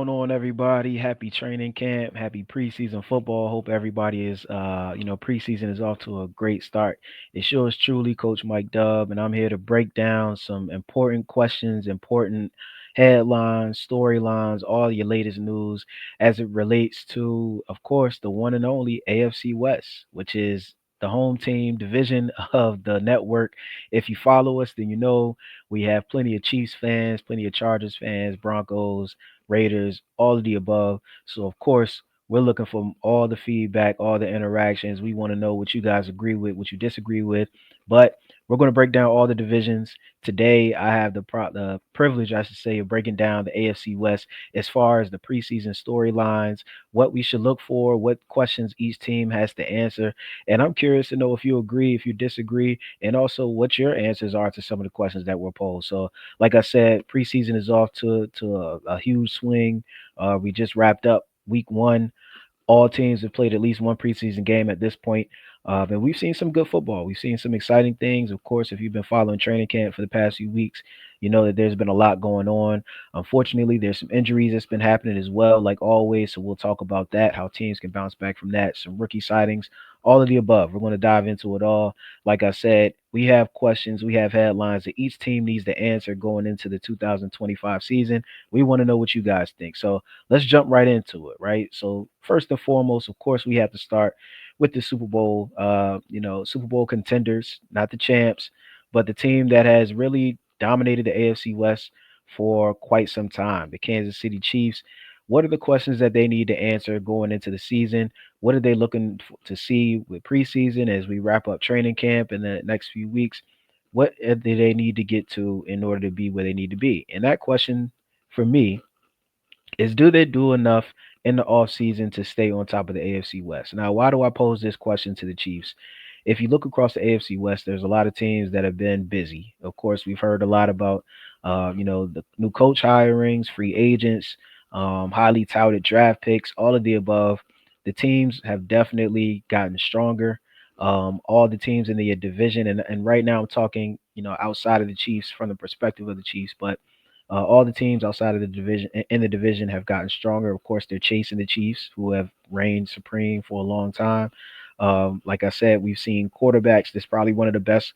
going on, everybody? Happy training camp, happy preseason football. Hope everybody is, preseason is off to a great start. It's yours truly, Coach Mike Dubb, and I'm here to break down some important questions, important headlines, storylines, all your latest news as it relates to, of course, the one and only AFC West, which is the home team division of the network. If you follow us, then you know we have plenty of Chiefs fans, plenty of Chargers fans, Broncos, Raiders, all of the above. So, of course, we're looking for all the feedback, all the interactions. We want to know what you guys agree with, what you disagree with. But we're going to break down all the divisions. Today, I have the privilege, I should say, of breaking down the AFC West as far as the preseason storylines, what we should look for, what questions each team has to answer. And I'm curious to know if you agree, if you disagree, and also what your answers are to some of the questions that were posed. So, like I said, preseason is off to a huge swing. We just wrapped up week one. All teams have played at least one preseason game at this point. And we've seen some good football. We've seen some exciting things. Of course, if you've been following training camp for the past few weeks, you know that there's been a lot going on. Unfortunately, there's some injuries that's been happening as well, like always. So we'll talk about that, how teams can bounce back from that, some rookie sightings, all of the above. We're going to dive into it all. Like I said, we have questions, we have headlines that each team needs to answer going into the 2025 season. We want to know what you guys think. So let's jump right into it, right? So first and foremost, of course, we have to start with the Super Bowl. Super Bowl contenders, not the champs, but the team that has really dominated the AFC West for quite some time, the Kansas City Chiefs. What are the questions that they need to answer going into the season? What are they looking to see with preseason as we wrap up training camp in the next few weeks? What do they need to get to in order to be where they need to be? And that question for me is, do they do enough in the offseason to stay on top of the AFC West? Now, why do I pose this question to the Chiefs? If you look across the AFC West, there's a lot of teams that have been busy. Of course, we've heard a lot about, the new coach hirings, free agents, highly touted draft picks, all of the above. The teams have definitely gotten stronger. All the teams in the division, and right now I'm talking, outside of the Chiefs from the perspective of the Chiefs, but all the teams outside of the division in the division have gotten stronger. Of course, they're chasing the Chiefs, who have reigned supreme for a long time. Like I said, we've seen quarterbacks. This is probably one of the best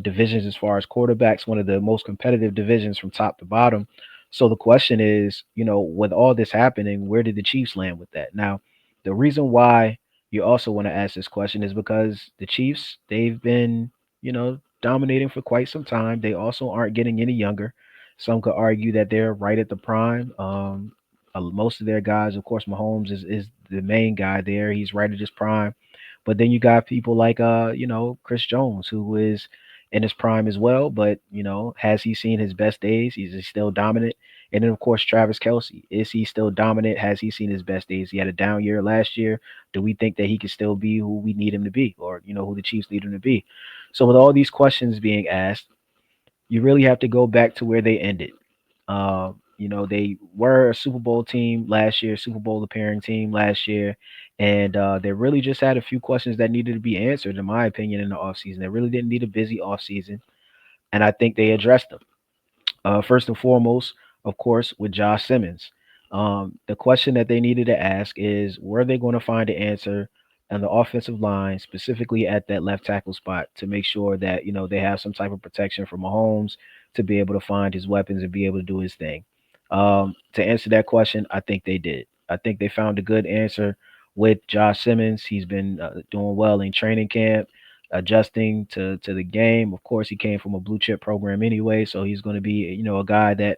divisions as far as quarterbacks, one of the most competitive divisions from top to bottom. So the question is, with all this happening, where did the Chiefs land with that? Now, the reason why you also want to ask this question is because the Chiefs, they've been, dominating for quite some time. They also aren't getting any younger. Some could argue that they're right at the prime. Most of their guys, of course, Mahomes is the main guy there. He's right at his prime. But then you got people like Chris Jones, who is in his prime as well. But has he seen his best days? Is he still dominant? And then of course Travis Kelsey. Is he still dominant? Has he seen his best days? He had a down year last year. Do we think that he can still be who we need him to be, or who the Chiefs need him to be? So with all these questions being asked, you really have to go back to where they ended. They were a Super Bowl team last year, Super Bowl appearing team last year, and they really just had a few questions that needed to be answered, in my opinion, in the offseason. They really didn't need a busy offseason, and I think they addressed them. First and foremost, of course, with Josh Simmons. The question that they needed to ask is, were they going to find an answer on the offensive line, specifically at that left tackle spot, to make sure that they have some type of protection from Mahomes to be able to find his weapons and be able to do his thing. To answer that question, I think they did. I think they found a good answer with Josh Simmons. He's been doing well in training camp, adjusting to the game. Of course, he came from a blue chip program anyway, so he's going to be a guy that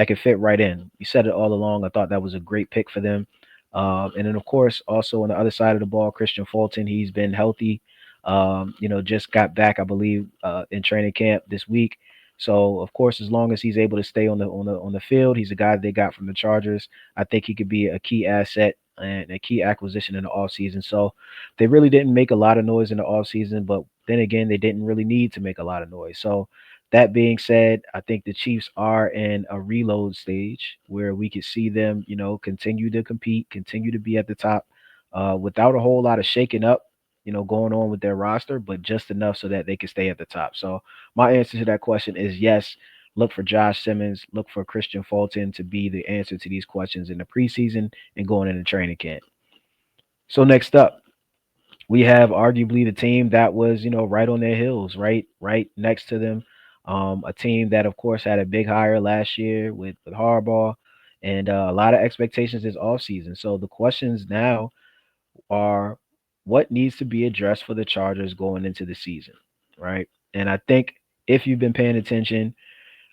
could fit right in. You said it all along. I thought that was a great pick for them. And then of course, also on the other side of the ball, Christian Fulton. He's been healthy. Just got back, I believe, in training camp this week. So of course, as long as he's able to stay on the field, he's a guy they got from the Chargers. I think he could be a key asset and a key acquisition in the offseason. So they really didn't make a lot of noise in the offseason, but then again, they didn't really need to make a lot of noise. So that being said, I think the Chiefs are in a reload stage where we could see them, continue to compete, continue to be at the top, without a whole lot of shaking up, going on with their roster, but just enough so that they can stay at the top. So my answer to that question is yes. look for Josh Simmons, look for Christian Fulton to be the answer to these questions in the preseason and going into training camp. So next up, we have arguably the team that was, right on their heels, right next to them. A team that, of course, had a big hire last year with Harbaugh and a lot of expectations this offseason. So the questions now are what needs to be addressed for the Chargers going into the season, right? And I think if you've been paying attention,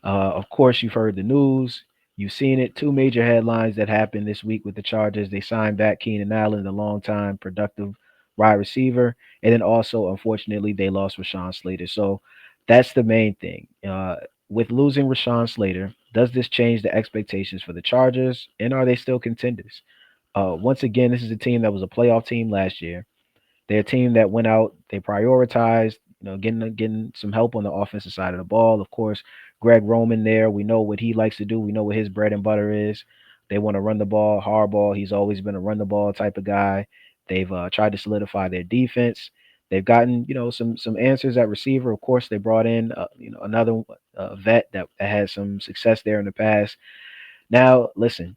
of course, you've heard the news. You've seen it. Two major headlines that happened this week with the Chargers. They signed back Keenan Allen, the longtime productive wide receiver. And then also, unfortunately, they lost Rashawn Slater. So that's the main thing. With losing Rashawn Slater, does this change the expectations for the Chargers? And are they still contenders? Once again, this is a team that was a playoff team last year. They're a team that went out, they prioritized, getting some help on the offensive side of the ball. Of course, Greg Roman there, we know what he likes to do. We know what his bread and butter is. They want to run the ball. Harbaugh, he's always been a run the ball type of guy. They've tried to solidify their defense. They've gotten, some answers at receiver. Of course, they brought in, another vet that had some success there in the past. Now, listen,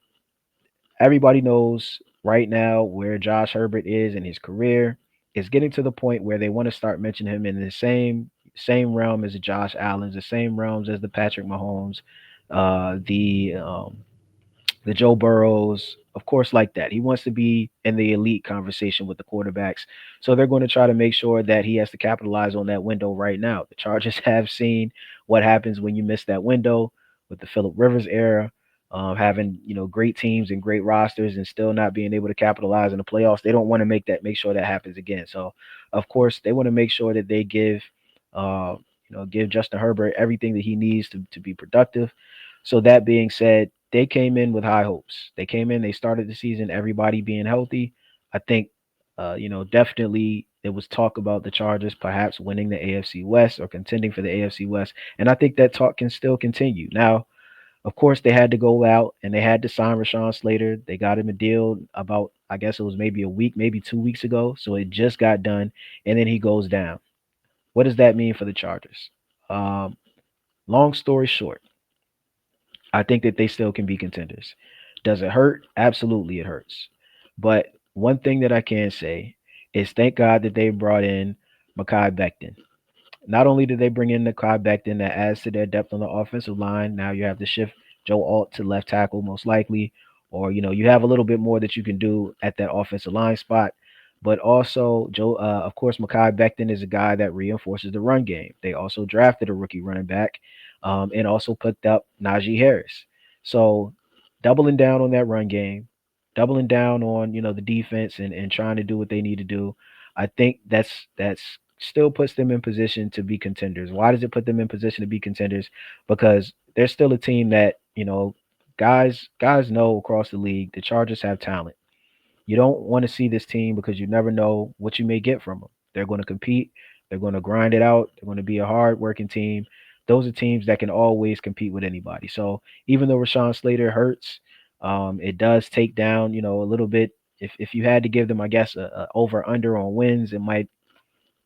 everybody knows right now where Josh Herbert is in his career. It's getting to the point where they want to start mentioning him in the same realm as the Josh Allen's, the same realms as the Patrick Mahomes, the Joe Burrows, of course, like that. He wants to be in the elite conversation with the quarterbacks. So they're going to try to make sure that he has to capitalize on that window right now. The Chargers have seen what happens when you miss that window with the Philip Rivers era, having great teams and great rosters and still not being able to capitalize in the playoffs. They don't want to make sure that happens again. So of course they want to make sure that they uh, give Justin Herbert everything that he needs to be productive. So that being said, they came in with high hopes. They came in, they started the season, everybody being healthy. I think, definitely there was talk about the Chargers perhaps winning the AFC West or contending for the AFC West. And I think that talk can still continue. Now, of course, they had to go out and they had to sign Rashawn Slater. They got him a deal about, I guess it was maybe a week, maybe 2 weeks ago. So it just got done. And then he goes down. What does that mean for the Chargers? Um, Long story short, I think that they still can be contenders. Does it hurt? Absolutely, it hurts. But one thing that I can say is thank God that they brought in Makai Becton. Not only did they bring in Nakai Becton that adds to their depth on the offensive line, now you have to shift Joe Alt to left tackle most likely, or you have a little bit more that you can do at that offensive line spot. But also, of course, Makai Becton is a guy that reinforces the run game. They also drafted a rookie running back, and also picked up Najee Harris. So, doubling down on that run game, doubling down on the defense and trying to do what they need to do. I think that's still puts them in position to be contenders. Why does it put them in position to be contenders? Because they're still a team that, guys know across the league the Chargers have talent. You don't want to see this team because you never know what you may get from them. They're going to compete. They're going to grind it out. They're going to be a hard working team. Those are teams that can always compete with anybody. So even though Rashawn Slater hurts, it does take down, a little bit. If you had to give them, I guess, a over under on wins, it might,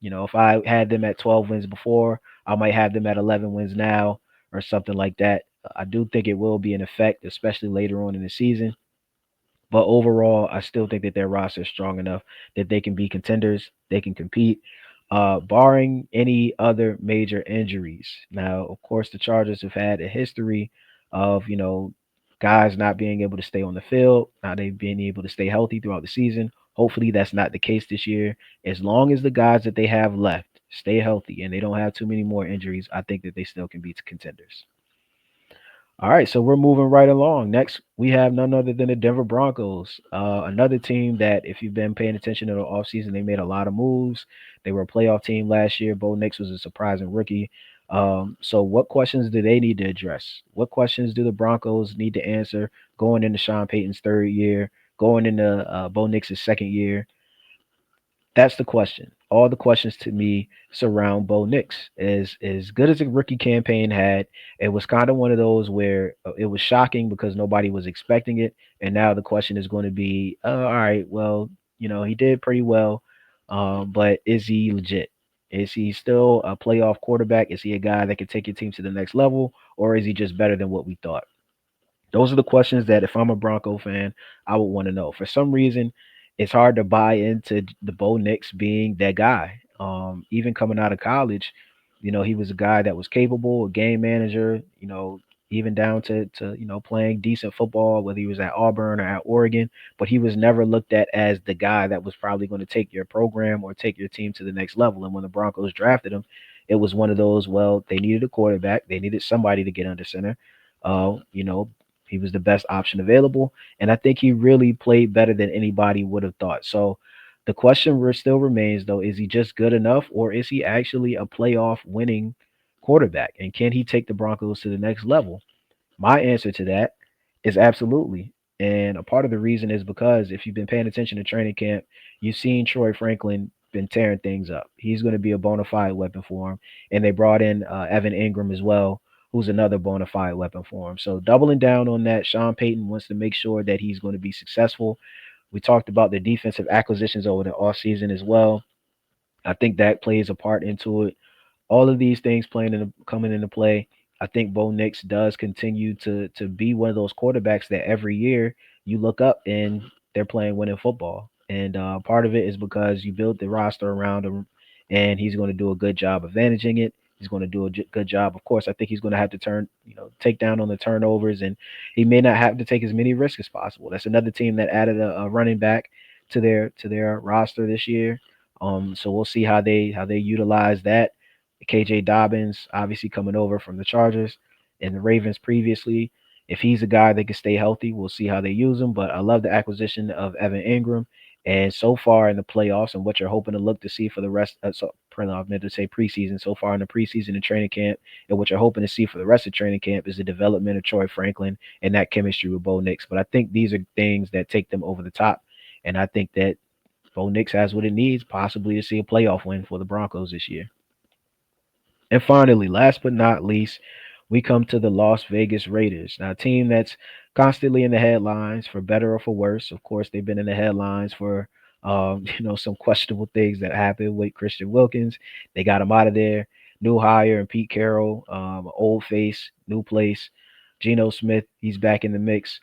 if I had them at 12 wins before, I might have them at 11 wins now or something like that. I do think it will be an effect, especially later on in the season. But overall, I still think that their roster is strong enough that they can be contenders. They can compete, barring any other major injuries. Now, of course, the Chargers have had a history of guys not being able to stay on the field, not they being able to stay healthy throughout the season. Hopefully, that's not the case this year. As long as the guys that they have left stay healthy and they don't have too many more injuries, I think that they still can be contenders. All right, so we're moving right along. Next, we have none other than the Denver Broncos, another team that, if you've been paying attention to the offseason, they made a lot of moves. They were a playoff team last year. Bo Nix was a surprising rookie. So, what questions do they need to address? What questions do the Broncos need to answer going into Sean Payton's third year, going into Bo Nix's second year? That's the question. All the questions to me surround Bo Nix. As good as a rookie campaign had, it was kind of one of those where it was shocking because nobody was expecting it, and now the question is going to be, all right, well, he did pretty well, but is he legit? Is he still a playoff quarterback? Is he a guy that can take your team to the next level, or is he just better than what we thought? Those are the questions that if I'm a Bronco fan, I would want to know. For some reason, it's hard to buy into the Bo Nix being that guy. Even coming out of college, he was a guy that was capable, a game manager, even down to playing decent football, whether he was at Auburn or at Oregon, but he was never looked at as the guy that was probably going to take your program or take your team to the next level. And when the Broncos drafted him, it was one of those, well, they needed a quarterback, they needed somebody to get under center. Uh, you know, he was the best option available, and I think he really played better than anybody would have thought. So the question still remains, though: is he just good enough, or is he actually a playoff winning quarterback? And can he take the Broncos to the next level? My answer to that is absolutely. And a part of the reason is because if you've been paying attention to training camp, you've seen Troy Franklin been tearing things up. He's going to be a bona fide weapon for him. And they brought in Evan Ingram as well, who's another bona fide weapon for him. So doubling down on that, Sean Payton wants to make sure that he's going to be successful. We talked about the defensive acquisitions over the offseason as well. I think that plays a part into it. All of these things coming into play, I think Bo Nix does continue to be one of those quarterbacks that every year you look up and they're playing winning football. And part of it is because you build the roster around him, and he's going to do a good job of managing it. He's going to do a good job. Of course, I think he's going to have to take down on the turnovers, and he may not have to take as many risks as possible. That's another team that added a running back to their roster this year. So we'll see how they utilize that. KJ Dobbins, obviously coming over from the Chargers and the Ravens previously. If he's a guy that can stay healthy, we'll see how they use him. But I love the acquisition of Evan Ingram. And so far in the playoffs and what you're hoping to look to see for the rest, I meant to say preseason. So far in the preseason and training camp, and what you're hoping to see for the rest of training camp is the development of Troy Franklin and that chemistry with Bo Nix. But I think these are things that take them over the top. And I think that Bo Nix has what it needs, possibly to see a playoff win for the Broncos this year. And finally, last but not least, we come to the Las Vegas Raiders. Now, a team that's constantly in the headlines for better or for worse. Of course, they've been in the headlines for some questionable things that happened with Christian Wilkins. They got him out of there. New hire and Pete Carroll, old face, new place. Geno Smith, he's back in the mix.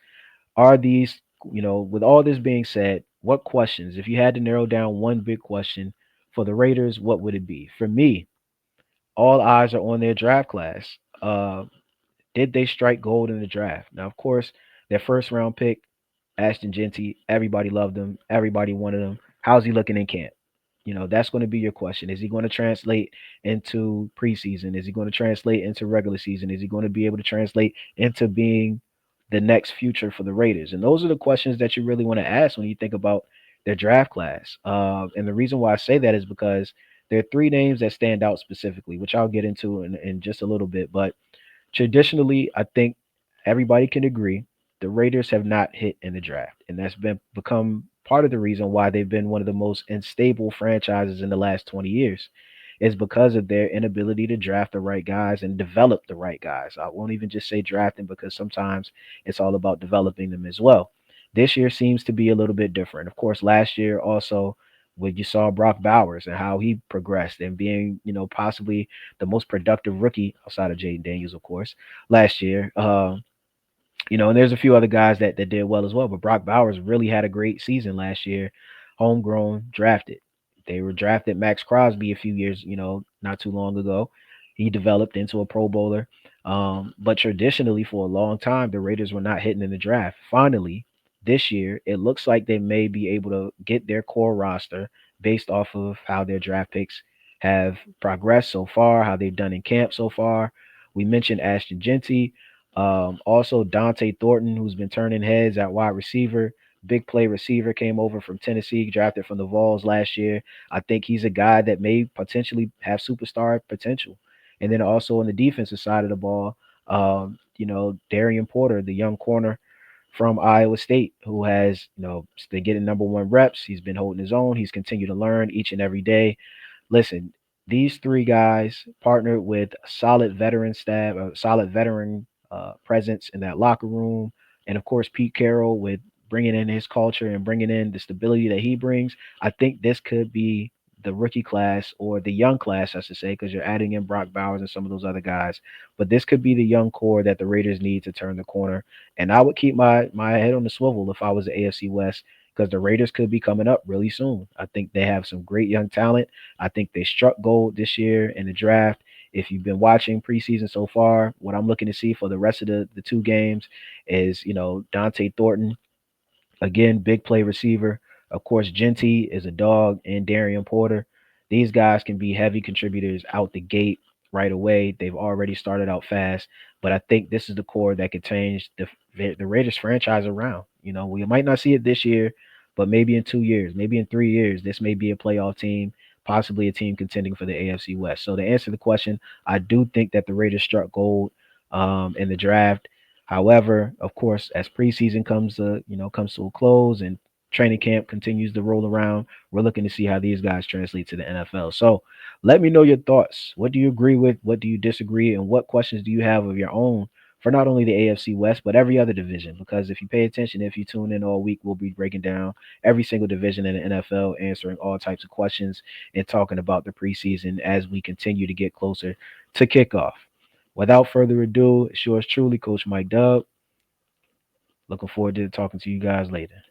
Are these, with all this being said, what questions, if you had to narrow down one big question for the Raiders, what would it be? For me, all eyes are on their draft class. Did they strike gold in the draft? Now, of course, their first round pick, Ashton Genty, everybody loved him. Everybody wanted him. How's he looking in camp? That's going to be your question. Is he going to translate into preseason? Is he going to translate into regular season? Is he going to be able to translate into being the next future for the Raiders? And those are the questions that you really want to ask when you think about their draft class. And the reason why I say that is because there are three names that stand out specifically, which I'll get into in just a little bit. But traditionally, I think everybody can agree the Raiders have not hit in the draft, and that's become part of the reason why they've been one of the most unstable franchises in the last 20 years. Is because of their inability to draft the right guys and develop the right guys. I won't even just say drafting because sometimes it's all about developing them as well. This year seems to be a little bit different. Of course, last year also when you saw Brock Bowers and how he progressed and being, possibly the most productive rookie outside of Jaden Daniels, of course, last year. And there's a few other guys that did well as well, but Brock Bowers really had a great season last year, homegrown, drafted. They were drafted Max Crosby a few years, not too long ago. He developed into a Pro Bowler. But traditionally, for a long time, the Raiders were not hitting in the draft. Finally, this year, it looks like they may be able to get their core roster based off of how their draft picks have progressed so far, how they've done in camp so far. We mentioned Ashton Genty. Also, Dante Thornton, who's been turning heads at wide receiver, big play receiver, came over from Tennessee, drafted from the Vols last year. I think he's a guy that may potentially have superstar potential. And then also on the defensive side of the ball, Darian Porter, the young corner from Iowa State, who has, been getting number one reps. He's been holding his own. He's continued to learn each and every day. Listen, these three guys partnered with a solid veteran staff, a solid veteran presence in that locker room, and of course Pete Carroll with bringing in his culture and bringing in the stability that he brings. I think this could be the rookie class or the young class, I should say, because you're adding in Brock Bowers and some of those other guys. But this could be the young core that the Raiders need to turn the corner. And I would keep my head on the swivel if I was the AFC West because the Raiders could be coming up really soon. I think they have some great young talent. I think they struck gold this year in the draft. If you've been watching preseason so far, what I'm looking to see for the rest of the two games is, Dante Thornton. Again, big play receiver. Of course, Genty is a dog, and Darian Porter. These guys can be heavy contributors out the gate right away. They've already started out fast, but I think this is the core that could change the Raiders franchise around. We might not see it this year, but maybe in 2 years, maybe in 3 years, this may be a playoff team, possibly a team contending for the AFC West. So to answer the question, I do think that the Raiders struck gold in the draft. However, of course, as preseason comes to a close and training camp continues to roll around, we're looking to see how these guys translate to the NFL. So, let me know your thoughts. What do you agree with? What do you disagree? And what questions do you have of your own for not only the AFC West but every other division? Because if you pay attention, if you tune in all week, we'll be breaking down every single division in the NFL, answering all types of questions and talking about the preseason as we continue to get closer to kickoff. Without further ado, it's yours truly, Coach Mike Dub. Looking forward to talking to you guys later.